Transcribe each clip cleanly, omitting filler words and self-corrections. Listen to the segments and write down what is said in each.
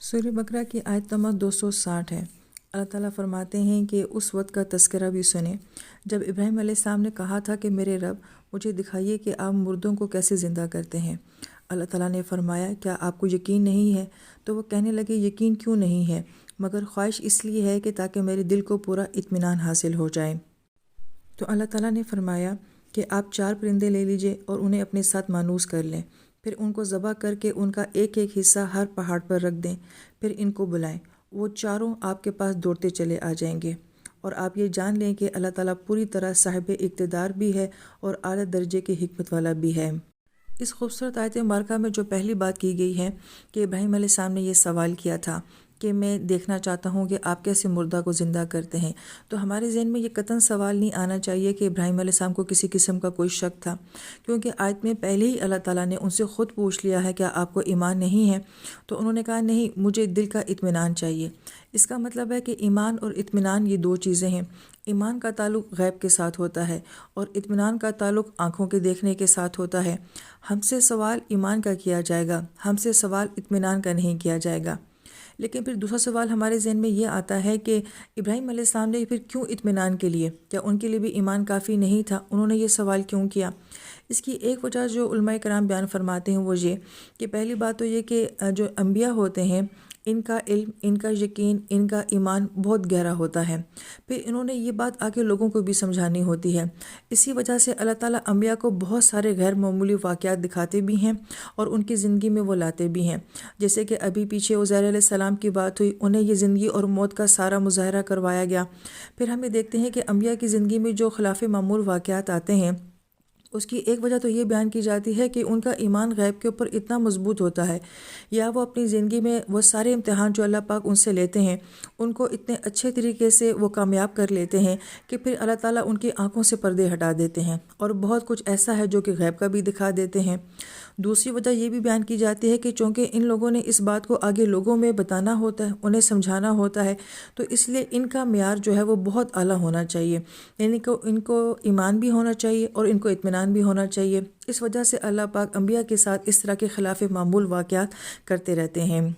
سورہ بقرہ کی آیت نمبر 260 ہے۔ اللہ تعالیٰ فرماتے ہیں کہ اس وقت کا تذکرہ بھی سنیں جب ابراہیم علیہ السلام نے کہا تھا کہ میرے رب مجھے دکھائیے کہ آپ مردوں کو کیسے زندہ کرتے ہیں۔ اللہ تعالیٰ نے فرمایا کیا آپ کو یقین نہیں ہے؟ تو وہ کہنے لگے یقین کیوں نہیں ہے، مگر خواہش اس لیے ہے کہ تاکہ میرے دل کو پورا اطمینان حاصل ہو جائے۔ تو اللہ تعالیٰ نے فرمایا کہ آپ 4 پرندے لے لیجئے اور انہیں اپنے ساتھ مانوس کر لیں، پھر ان کو ذبح کر کے ان کا ایک ایک حصہ ہر پہاڑ پر رکھ دیں، پھر ان کو بلائیں، وہ چاروں آپ کے پاس دوڑتے چلے آ جائیں گے۔ اور آپ یہ جان لیں کہ اللہ تعالیٰ پوری طرح صاحب اقتدار بھی ہے اور اعلیٰ درجے کی حکمت والا بھی ہے۔ اس خوبصورت آیت مبارکہ میں جو پہلی بات کی گئی ہے کہ ابراہیم علیہ السلام نے یہ سوال کیا تھا کہ میں دیکھنا چاہتا ہوں کہ آپ کیسے مردہ کو زندہ کرتے ہیں، تو ہمارے ذہن میں یہ قطعاً سوال نہیں آنا چاہیے کہ ابراہیم علیہ السلام کو کسی قسم کا کوئی شک تھا، کیونکہ آیت میں پہلے ہی اللہ تعالیٰ نے ان سے خود پوچھ لیا ہے کیا آپ کو ایمان نہیں ہے، تو انہوں نے کہا نہیں، مجھے دل کا اطمینان چاہیے۔ اس کا مطلب ہے کہ ایمان اور اطمینان یہ 2 چیزیں ہیں۔ ایمان کا تعلق غیب کے ساتھ ہوتا ہے اور اطمینان کا تعلق آنکھوں کے دیکھنے کے ساتھ ہوتا ہے۔ ہم سے سوال ایمان کا کیا جائے گا، ہم سے سوال اطمینان کا نہیں کیا جائے گا۔ لیکن پھر دوسرا سوال ہمارے ذہن میں یہ آتا ہے کہ ابراہیم علیہ السلام نے پھر کیوں اطمینان کے لیے، کیا ان کے لیے بھی ایمان کافی نہیں تھا؟ انہوں نے یہ سوال کیوں کیا؟ اس کی ایک وجہ جو علماء کرام بیان فرماتے ہیں وہ یہ کہ پہلی بات تو یہ کہ جو انبیاء ہوتے ہیں ان کا علم، ان کا یقین، ان کا ایمان بہت گہرا ہوتا ہے، پھر انہوں نے یہ بات آگے لوگوں کو بھی سمجھانی ہوتی ہے۔ اسی وجہ سے اللہ تعالیٰ انبیاء کو بہت سارے غیر معمولی واقعات دکھاتے بھی ہیں اور ان کی زندگی میں وہ لاتے بھی ہیں، جیسے کہ ابھی پیچھے عزیر علیہ السلام کی بات ہوئی، انہیں یہ زندگی اور موت کا سارا مظاہرہ کروایا گیا۔ پھر ہمیں دیکھتے ہیں کہ انبیاء کی زندگی میں جو خلاف معمول واقعات آتے ہیں اس کی ایک وجہ تو یہ بیان کی جاتی ہے کہ ان کا ایمان غیب کے اوپر اتنا مضبوط ہوتا ہے، یا وہ اپنی زندگی میں وہ سارے امتحان جو اللہ پاک ان سے لیتے ہیں ان کو اتنے اچھے طریقے سے وہ کامیاب کر لیتے ہیں کہ پھر اللہ تعالیٰ ان کی آنکھوں سے پردے ہٹا دیتے ہیں اور بہت کچھ ایسا ہے جو کہ غیب کا بھی دکھا دیتے ہیں۔ دوسری وجہ یہ بھی بیان کی جاتی ہے کہ چونکہ ان لوگوں نے اس بات کو آگے لوگوں میں بتانا ہوتا ہے، انہیں سمجھانا ہوتا ہے، تو اس لیے ان کا معیار جو ہے وہ بہت اعلیٰ ہونا چاہیے، یعنی کہ ان کو ایمان بھی ہونا چاہیے اور ان کو اطمینان بھی ہونا چاہیے۔ اس وجہ سے اللہ پاک انبیاء کے ساتھ اس طرح کے خلاف معمول واقعات کرتے رہتے ہیں۔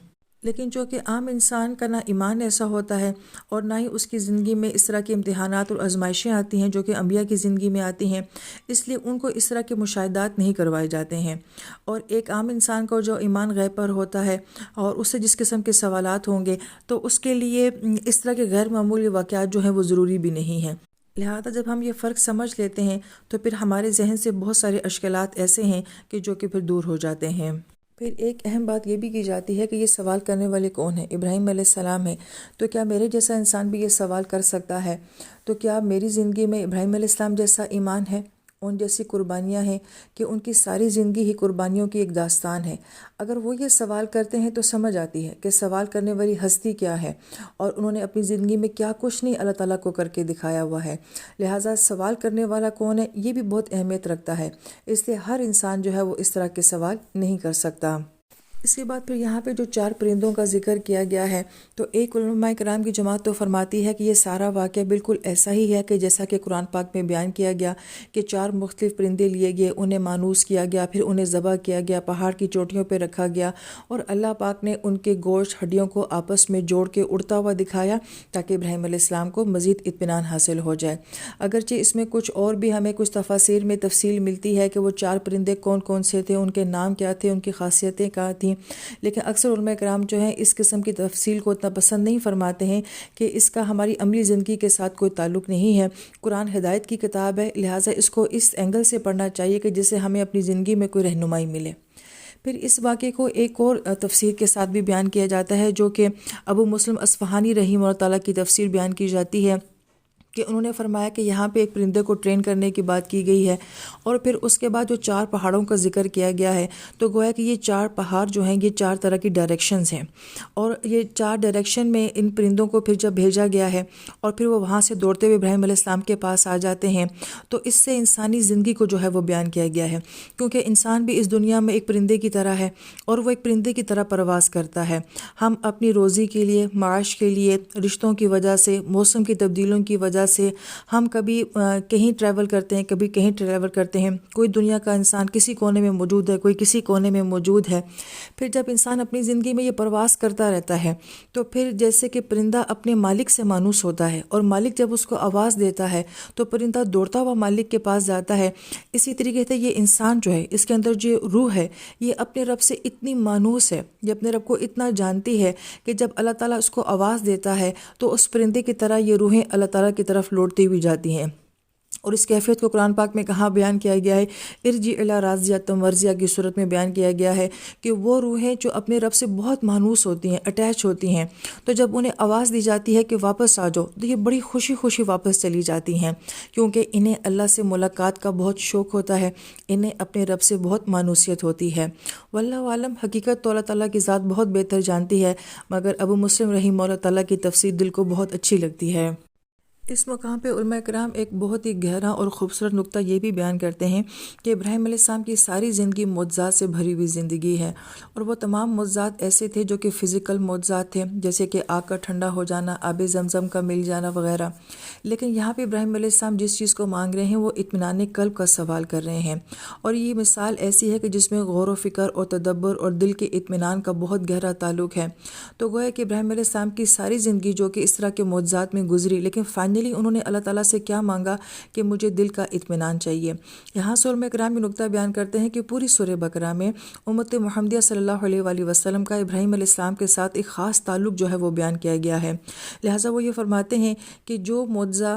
لیکن چونکہ عام انسان کا نہ ایمان ایسا ہوتا ہے اور نہ ہی اس کی زندگی میں اس طرح کے امتحانات اور آزمائشیں آتی ہیں جو کہ انبیاء کی زندگی میں آتی ہیں، اس لیے ان کو اس طرح کے مشاہدات نہیں کروائے جاتے ہیں۔ اور ایک عام انسان کو جو ایمان غیب پر ہوتا ہے اور اس سے جس قسم کے سوالات ہوں گے تو اس کے لیے اس طرح کے غیر معمولی واقعات جو ہیں وہ ضروری بھی نہیں ہیں۔ لہٰذا جب ہم یہ فرق سمجھ لیتے ہیں تو پھر ہمارے ذہن سے بہت سارے اشکالات ایسے ہیں کہ جو کہ پھر دور ہو جاتے ہیں۔ پھر ایک اہم بات یہ بھی کی جاتی ہے کہ یہ سوال کرنے والے کون ہیں؟ ابراہیم علیہ السلام ہیں، تو کیا میرے جیسا انسان بھی یہ سوال کر سکتا ہے؟ تو کیا میری زندگی میں ابراہیم علیہ السلام جیسا ایمان ہے، ان جیسی قربانیاں ہیں کہ ان کی ساری زندگی ہی قربانیوں کی ایک داستان ہے؟ اگر وہ یہ سوال کرتے ہیں تو سمجھ آتی ہے کہ سوال کرنے والی ہستی کیا ہے اور انہوں نے اپنی زندگی میں کیا کچھ نہیں اللہ تعالیٰ کو کر کے دکھایا ہوا ہے۔ لہٰذا سوال کرنے والا کون ہے یہ بھی بہت اہمیت رکھتا ہے، اس لیے ہر انسان جو ہے وہ اس طرح کے سوال نہیں کر سکتا۔ اس کے بعد پھر یہاں پہ جو 4 پرندوں کا ذکر کیا گیا ہے تو ایک علماء کرام کی جماعت تو فرماتی ہے کہ یہ سارا واقعہ بالکل ایسا ہی ہے کہ جیسا کہ قرآن پاک میں بیان کیا گیا کہ 4 مختلف پرندے لیے گئے، انہیں مانوس کیا گیا، پھر انہیں ذبح کیا گیا، پہاڑ کی چوٹیوں پہ رکھا گیا اور اللہ پاک نے ان کے گوشت ہڈیوں کو آپس میں جوڑ کے اڑتا ہوا دکھایا تاکہ ابراہیم علیہ السلام کو مزید اطمینان حاصل ہو جائے۔ اگرچہ اس میں کچھ اور بھی ہمیں کچھ تفاسیر میں تفصیل ملتی ہے کہ وہ 4 پرندے کون کون سے تھے، ان کے نام کیا تھے، ان کی خاصیتیں کیا تھیں، لیکن اکثر علماء کرام جو ہیں اس قسم کی تفصیل کو اتنا پسند نہیں فرماتے ہیں کہ اس کا ہماری عملی زندگی کے ساتھ کوئی تعلق نہیں ہے۔ قرآن ہدایت کی کتاب ہے، لہٰذا اس کو اس اینگل سے پڑھنا چاہیے کہ جس سے ہمیں اپنی زندگی میں کوئی رہنمائی ملے۔ پھر اس واقعے کو ایک اور تفسیر کے ساتھ بھی بیان کیا جاتا ہے جو کہ ابو مسلم اصفہانی رحمہ اللہ تعالیٰ کی تفسیر بیان کی جاتی ہے کہ انہوں نے فرمایا کہ یہاں پہ ایک پرندے کو ٹرین کرنے کی بات کی گئی ہے اور پھر اس کے بعد جو 4 پہاڑوں کا ذکر کیا گیا ہے تو گویا کہ یہ 4 پہاڑ جو ہیں یہ 4 طرح کی ڈائریکشنز ہیں اور یہ 4 ڈائریکشن میں ان پرندوں کو پھر جب بھیجا گیا ہے اور پھر وہ وہاں سے دوڑتے ہوئے ابراہیم علیہ السلام کے پاس آ جاتے ہیں تو اس سے انسانی زندگی کو جو ہے وہ بیان کیا گیا ہے، کیونکہ انسان بھی اس دنیا میں ایک پرندے کی طرح ہے اور وہ ایک پرندے کی طرح پرواز کرتا ہے۔ ہم اپنی روزی کے لیے، معاش کے لیے، رشتوں کی وجہ سے، موسم کی تبدیلیوں کی وجہ وجہ سے ہم کبھی کہیں ٹریول کرتے ہیں، کبھی کہیں ٹریول کرتے ہیں، کوئی دنیا کا انسان کسی کونے میں موجود ہے، کوئی کسی کونے میں موجود ہے۔ پھر جب انسان اپنی زندگی میں یہ پرواز کرتا رہتا ہے تو پھر جیسے کہ پرندہ اپنے مالک سے مانوس ہوتا ہے، اور مالک جب اس کو آواز دیتا ہے تو پرندہ دوڑتا ہوا مالک کے پاس جاتا ہے، اسی طریقے سے یہ انسان جو ہے، اس کے اندر جو روح ہے، یہ اپنے رب سے اتنی مانوس ہے، یہ اپنے رب کو اتنا جانتی ہے کہ جب اللہ تعالیٰ اس کو آواز دیتا ہے تو اس پرندے کی طرح یہ روحیں اللہ تعالیٰ کی طرف لوٹتی ہوئی جاتی ہیں۔ اور اس کیفیت کو قرآن پاک میں کہاں بیان کیا گیا ہے؟ ارجع الی راضیۃ مرضیہ کی صورت میں بیان کیا گیا ہے کہ وہ روحیں جو اپنے رب سے بہت مانوس ہوتی ہیں، اٹیچ ہوتی ہیں، تو جب انہیں آواز دی جاتی ہے کہ واپس آ جاؤ تو یہ بڑی خوشی خوشی واپس چلی جاتی ہیں، کیونکہ انہیں اللہ سے ملاقات کا بہت شوق ہوتا ہے، انہیں اپنے رب سے بہت مانوسیت ہوتی ہے۔ واللہ عالم، حقیقت تو اللہ تعالیٰ کی ذات بہت بہتر جانتی ہے، مگر ابو مسلم رحمہ اللہ تعالیٰ کی تفسیر دل کو بہت اچھی لگتی ہے۔ اس مقام پہ علماء کرام ایک بہت ہی گہرا اور خوبصورت نقطہ یہ بھی بیان کرتے ہیں کہ ابراہیم علیہ السلام کی ساری زندگی معجزات سے بھری ہوئی زندگی ہے، اور وہ تمام معجزات ایسے تھے جو کہ فزیکل معجزات تھے، جیسے کہ آگ کا ٹھنڈا ہو جانا، آب زمزم کا مل جانا وغیرہ۔ لیکن یہاں پہ ابراہیم علیہ السلام جس چیز کو مانگ رہے ہیں وہ اطمینان قلب کا سوال کر رہے ہیں، اور یہ مثال ایسی ہے کہ جس میں غور و فکر اور تدبر اور دل کے اطمینان کا بہت گہرا تعلق ہے۔ تو گویا کہ ابراہیم علیہ السلام کی ساری زندگی جو کہ اس طرح کے معجزات میں گزری، لیکن فائنلی انہوں نے اللہ تعالیٰ سے کیا مانگا کہ مجھے دل کا اطمینان چاہیے۔ یہاں سے علماء کرام یہ نقطہ بیان کرتے ہیں کہ پوری سورہ بقرہ میں امت محمدیہ صلی اللہ علیہ وآلہ وسلم کا ابراہیم علیہ السلام کے ساتھ ایک خاص تعلق جو ہے وہ بیان کیا گیا ہے، لہٰذا وہ یہ فرماتے ہیں کہ جو معجزہ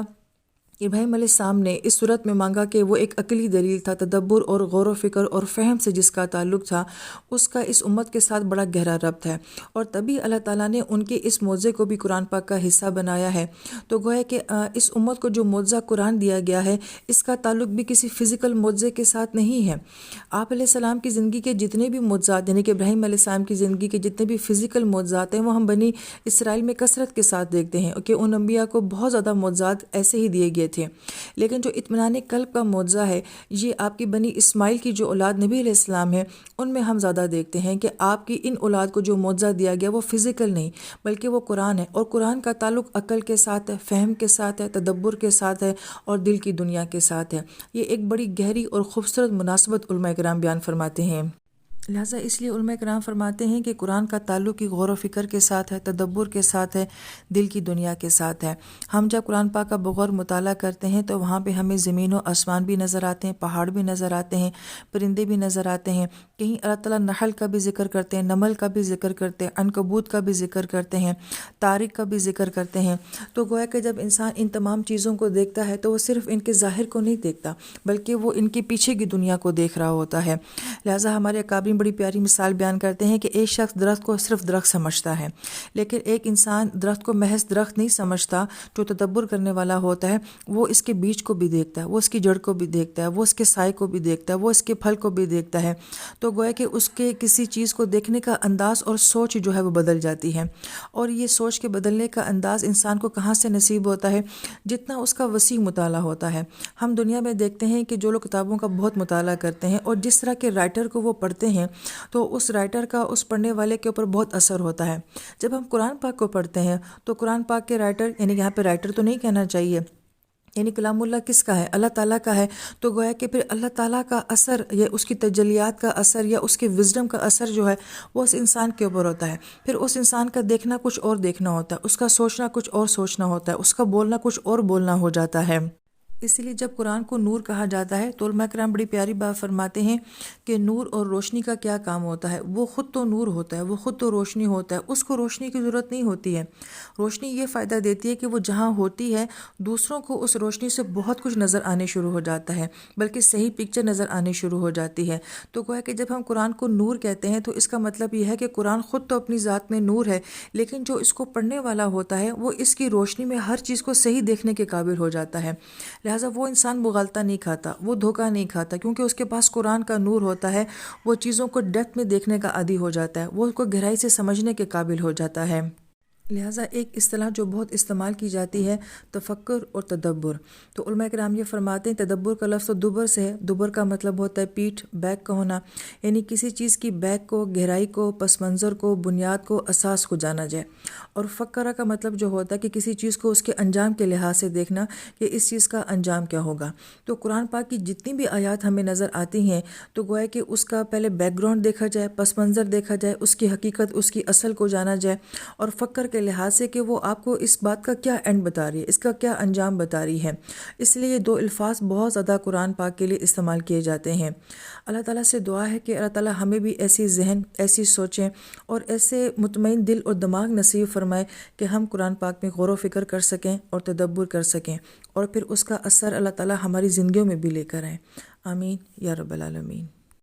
ابراہیم علیہ السلام نے اس صورت میں مانگا کہ وہ ایک عقلی دلیل تھا، تدبر اور غور و فکر اور فہم سے جس کا تعلق تھا، اس کا اس امت کے ساتھ بڑا گہرا ربط ہے، اور تبھی اللہ تعالیٰ نے ان کے اس معجزے کو بھی قرآن پاک کا حصہ بنایا ہے۔ تو گویا کہ اس امت کو جو معجزہ قرآن دیا گیا ہے، اس کا تعلق بھی کسی فزیکل معجزے کے ساتھ نہیں ہے۔ آپ علیہ السلام کی زندگی کے جتنے بھی معجزات، یعنی کہ ابراہیم علیہ السلام کی زندگی کے جتنے بھی فزیکل معجزات ہیں، وہ ہم بنی اسرائیل میں کثرت کے ساتھ دیکھتے ہیں کہ ان انبیاء کو بہت زیادہ معجزات ایسے ہی دیے گئے تھے، لیکن جو اطمینان قلب کا معجزہ ہے، یہ آپ کی بنی اسماعیل کی جو اولاد نبی علیہ السلام ہے، ان میں ہم زیادہ دیکھتے ہیں کہ آپ کی ان اولاد کو جو معجزہ دیا گیا وہ فزیکل نہیں بلکہ وہ قرآن ہے، اور قرآن کا تعلق عقل کے ساتھ ہے، فہم کے ساتھ ہے، تدبر کے ساتھ ہے، اور دل کی دنیا کے ساتھ ہے۔ یہ ایک بڑی گہری اور خوبصورت مناسبت علماء کرام بیان فرماتے ہیں۔ لہٰذا اس لیے علماء کرام فرماتے ہیں کہ قرآن کا تعلق ہی غور و فکر کے ساتھ ہے، تدبر کے ساتھ ہے، دل کی دنیا کے ساتھ ہے۔ ہم جب قرآن پاک کا بغور مطالعہ کرتے ہیں تو وہاں پہ ہمیں زمین و آسمان بھی نظر آتے ہیں، پہاڑ بھی نظر آتے ہیں، پرندے بھی نظر آتے ہیں، کہیں اللہ تعالیٰ نحل کا بھی ذکر کرتے ہیں، نمل کا بھی ذکر کرتے ہیں، عنکبوت کا بھی ذکر کرتے ہیں، طارق کا بھی ذکر کرتے ہیں۔ تو گویا کہ جب انسان ان تمام چیزوں کو دیکھتا ہے تو وہ صرف ان کے ظاہر کو نہیں دیکھتا بلکہ وہ ان کے پیچھے کی دنیا کو دیکھ رہا ہوتا ہے۔ لہٰذا ہمارے اکابرین بڑی پیاری مثال بیان کرتے ہیں کہ ایک شخص درخت کو صرف درخت سمجھتا ہے، لیکن ایک انسان درخت کو محض درخت نہیں سمجھتا، جو تدبر کرنے والا ہوتا ہے وہ اس کے بیج کو بھی دیکھتا ہے، وہ اس کی جڑ کو بھی دیکھتا ہے، وہ اس کے سائے کو بھی دیکھتا ہے، وہ اس کے پھل کو بھی دیکھتا ہے۔ تو گویا کہ اس کے کسی چیز کو دیکھنے کا انداز اور سوچ جو ہے وہ بدل جاتی ہے، اور یہ سوچ کے بدلنے کا انداز انسان کو کہاں سے نصیب ہوتا ہے؟ جتنا اس کا وسیع مطالعہ ہوتا ہے۔ ہم دنیا میں دیکھتے ہیں کہ جو لوگ کتابوں کا بہت مطالعہ کرتے ہیں اور جس طرح کے رائٹر کو وہ پڑھتے ہیں تو اس رائٹر کا اس پڑھنے والے کے اوپر بہت اثر ہوتا ہے۔ جب ہم قرآن پاک کو پڑھتے ہیں تو قرآن پاک کے رائٹر، یعنی یہاں پہ رائٹر تو نہیں کہنا چاہیے، یعنی کلام اللہ کس کا ہے؟ اللہ تعالیٰ کا ہے۔ تو گویا کہ پھر اللہ تعالیٰ کا اثر یا اس کی تجلیات کا اثر یا اس کی وزڈم کا اثر جو ہے وہ اس انسان کے اوپر ہوتا ہے۔ پھر اس انسان کا دیکھنا کچھ اور دیکھنا ہوتا ہے، اس کا سوچنا کچھ اور سوچنا ہوتا ہے، اس کا بولنا کچھ اور بولنا ہو جاتا ہے۔ اسی لیے جب قرآن کو نور کہا جاتا ہے تو علماء کرام بڑی پیاری بات فرماتے ہیں کہ نور اور روشنی کا کیا کام ہوتا ہے؟ وہ خود تو نور ہوتا ہے، وہ خود تو روشنی ہوتا ہے، اس کو روشنی کی ضرورت نہیں ہوتی ہے۔ روشنی یہ فائدہ دیتی ہے کہ وہ جہاں ہوتی ہے دوسروں کو اس روشنی سے بہت کچھ نظر آنے شروع ہو جاتا ہے، بلکہ صحیح پکچر نظر آنے شروع ہو جاتی ہے۔ تو گویا کہ جب ہم قرآن کو نور کہتے ہیں تو اس کا مطلب یہ ہے کہ قرآن خود تو اپنی ذات میں نور ہے، لیکن جو اس کو پڑھنے والا ہوتا ہے وہ اس کی روشنی میں ہر چیز کو صحیح دیکھنے کے قابل ہو جاتا ہے۔ لہٰذا وہ انسان مغالطہ نہیں کھاتا، وہ دھوکہ نہیں کھاتا، کیونکہ اس کے پاس قرآن کا نور ہوتا ہے۔ وہ چیزوں کو ڈیپتھ میں دیکھنے کا عادی ہو جاتا ہے، وہ اس کو گہرائی سے سمجھنے کے قابل ہو جاتا ہے۔ لہٰذا ایک اصطلاح جو بہت استعمال کی جاتی ہے تفکر اور تدبر، تو علماء کرام یہ فرماتے ہیں تدبر کا لفظ تو دبر سے ہے۔ دبر کا مطلب ہوتا ہے پیٹھ، بیک کا ہونا، یعنی کسی چیز کی بیک کو، گہرائی کو، پس منظر کو، بنیاد کو، اساس کو جانا جائے۔ اور فکرہ کا مطلب جو ہوتا ہے کہ کسی چیز کو اس کے انجام کے لحاظ سے دیکھنا کہ اس چیز کا انجام کیا ہوگا۔ تو قرآن پاک کی جتنی بھی آیات ہمیں نظر آتی ہیں تو گویا کہ اس کا پہلے بیک گراؤنڈ دیکھا جائے، پس منظر دیکھا جائے، اس کی حقیقت، اس کی اصل کو جانا جائے، اور فکر کے لحاظ سے کہ وہ آپ کو اس بات کا کیا اینڈ بتا رہی ہے، اس کا کیا انجام بتا رہی ہے۔ اس لیے یہ دو الفاظ بہت زیادہ قرآن پاک کے لیے استعمال کیے جاتے ہیں۔ اللہ تعالیٰ سے دعا ہے کہ اللہ تعالیٰ ہمیں بھی ایسی ذہن، ایسی سوچیں اور ایسے مطمئن دل اور دماغ نصیب فرمائے کہ ہم قرآن پاک میں غور و فکر کر سکیں اور تدبر کر سکیں، اور پھر اس کا اثر اللہ تعالیٰ ہماری زندگیوں میں بھی لے کر آئیں۔ آمین یا رب العالمین۔